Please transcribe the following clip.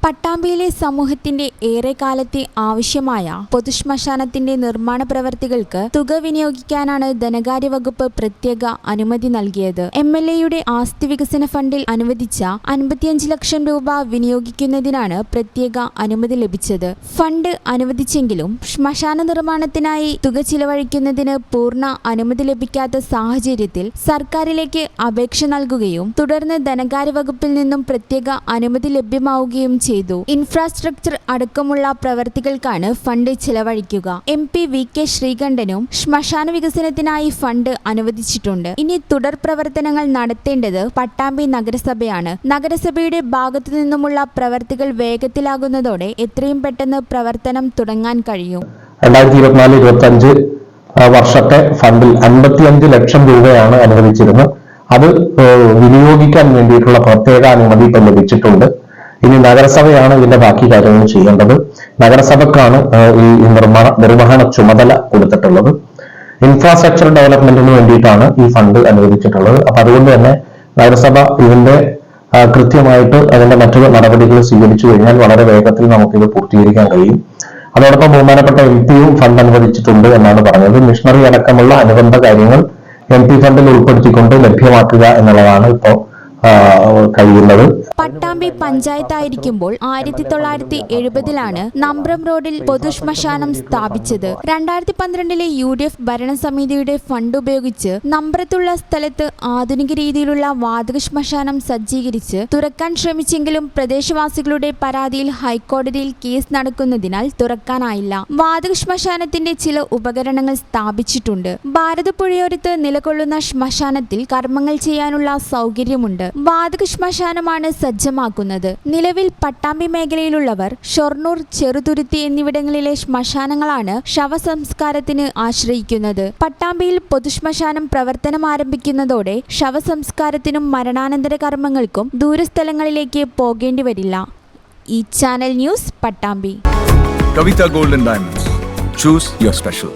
പട്ടാമ്പിയിലെ സമൂഹത്തിന്റെ ഏറെക്കാലത്തെ ആവശ്യമായ പൊതുശ്മശാനത്തിന്റെ നിർമ്മാണ പ്രവർത്തികൾക്ക് തുക വിനിയോഗിക്കാനാണ് ധനകാര്യ വകുപ്പ് പ്രത്യേക അനുമതി നൽകിയത്. MLAയുടെ ആസ്തി വികസന ഫണ്ടിൽ അനുവദിച്ച 55 ലക്ഷം രൂപ വിനിയോഗിക്കുന്നതിനാണ് പ്രത്യേക അനുമതി ലഭിച്ചത്. ഫണ്ട് അനുവദിച്ചെങ്കിലും ശ്മശാന നിർമ്മാണത്തിനായി തുക ചിലവഴിക്കുന്നതിന് പൂർണ്ണ അനുമതി ലഭിക്കാത്ത സാഹചര്യത്തിൽ സർക്കാരിലേക്ക് അപേക്ഷ നൽകുകയും തുടർന്ന് ധനകാര്യ വകുപ്പിൽ നിന്നും പ്രത്യേക അനുമതി ലഭ്യമാവുകയും ചെയ്തു. ഇൻഫ്രാസ്ട്രക്ചർ അടക്കമുള്ള പ്രവർത്തികൾക്കാണ് ഫണ്ട് ചിലവഴിക്കുക. MP VK ശ്രീകണ്ഠനും ശ്മശാന വികസനത്തിനായി ഫണ്ട് അനുവദിച്ചിട്ടുണ്ട്. ഇനി തുടർ പ്രവർത്തനങ്ങൾ നടത്തേണ്ടത് പട്ടാമ്പി നഗരസഭയാണ്. നഗരസഭയുടെ ഭാഗത്തു നിന്നുമുള്ള പ്രവർത്തികൾ വേഗത്തിലാകുന്നതോടെ എത്രയും പെട്ടെന്ന് പ്രവർത്തനം തുടങ്ങാൻ കഴിയും. 2024-25 വർഷത്തെ ഫണ്ടിൽ 55 ലക്ഷം രൂപയാണ് അനുവദിച്ചിരുന്നത്. അത് വിനിയോഗിക്കാൻ വേണ്ടിയിട്ടുള്ള പ്രത്യേക അനുമതി ഇപ്പം ലഭിച്ചിട്ടുണ്ട്. ഇനി നഗരസഭയാണ് ഇതിന്റെ ബാക്കി കാര്യങ്ങൾ ചെയ്യേണ്ടത്. നഗരസഭക്കാണ് ഈ നിർവഹണ ചുമതല കൊടുത്തിട്ടുള്ളത്. ഇൻഫ്രാസ്ട്രക്ചർ ഡെവലപ്മെന്റിന് വേണ്ടിയിട്ടാണ് ഈ ഫണ്ട് അനുവദിച്ചിട്ടുള്ളത്. അപ്പൊ അതുകൊണ്ട് തന്നെ നഗരസഭ ഇതിന്റെ കൃത്യമായിട്ട് അതിന്റെ മറ്റു നടപടികൾ സ്വീകരിച്ചു കഴിഞ്ഞാൽ വളരെ വേഗത്തിൽ നമുക്കിത് പൂർത്തീകരിക്കാൻ കഴിയും. അതോടൊപ്പം ബഹുമാനപ്പെട്ട MP-യും ഫണ്ട് അനുവദിച്ചിട്ടുണ്ട് എന്നാണ് പറഞ്ഞത്. മിഷണറി അടക്കമുള്ള അനുബന്ധ കാര്യങ്ങൾ MP ഫണ്ടിൽ ഉൾപ്പെടുത്തിക്കൊണ്ട് ലഭ്യമാക്കുക എന്നുള്ളതാണ് ഇപ്പോൾ കഴിയുന്നത്. പട്ടാമ്പി പഞ്ചായത്തായിരിക്കുമ്പോൾ 1970-ലാണ് നമ്പ്രം റോഡിൽ പൊതുശ്മശാനം സ്ഥാപിച്ചത്. 2012-ലെ UDF ഭരണസമിതിയുടെ ഫണ്ട് ഉപയോഗിച്ച് നമ്പ്രത്തുള്ള സ്ഥലത്ത് ആധുനിക രീതിയിലുള്ള വാതക ശ്മശാനം സജ്ജീകരിച്ച് തുറക്കാൻ ശ്രമിച്ചെങ്കിലും പ്രദേശവാസികളുടെ പരാതിയിൽ ഹൈക്കോടതിയിൽ കേസ് നടക്കുന്നതിനാൽ തുറക്കാനായില്ല. വാതക ശ്മശാനത്തിന്റെ ചില ഉപകരണങ്ങൾ സ്ഥാപിച്ചിട്ടുണ്ട്. ഭാരതപ്പുഴയോരത്ത് നിലകൊള്ളുന്ന ശ്മശാനത്തിൽ കർമ്മങ്ങൾ ചെയ്യാനുള്ള സൗകര്യമുണ്ട്. വാതക ശ്മശാനമാണ് സജ്ജമാക്കുന്നത്. നിലവിൽ പട്ടാമ്പി മേഖലയിലുള്ളവർ ഷൊർണൂർ, ചെറുതുരുത്തി എന്നിവിടങ്ങളിലെ ശ്മശാനങ്ങളാണ് ശവസംസ്കാരത്തിന് ആശ്രയിക്കുന്നത്. പട്ടാമ്പിയിൽ പൊതുശ്മശാനം പ്രവർത്തനം ആരംഭിക്കുന്നതോടെ ശവസംസ്കാരത്തിനും മരണാനന്തര കർമ്മങ്ങൾക്കും ദൂരസ്ഥലങ്ങളിലേക്ക് പോകേണ്ടി വരില്ല. ഈ channel news, Pattambi. Kavita Gold and Diamonds. Choose your special.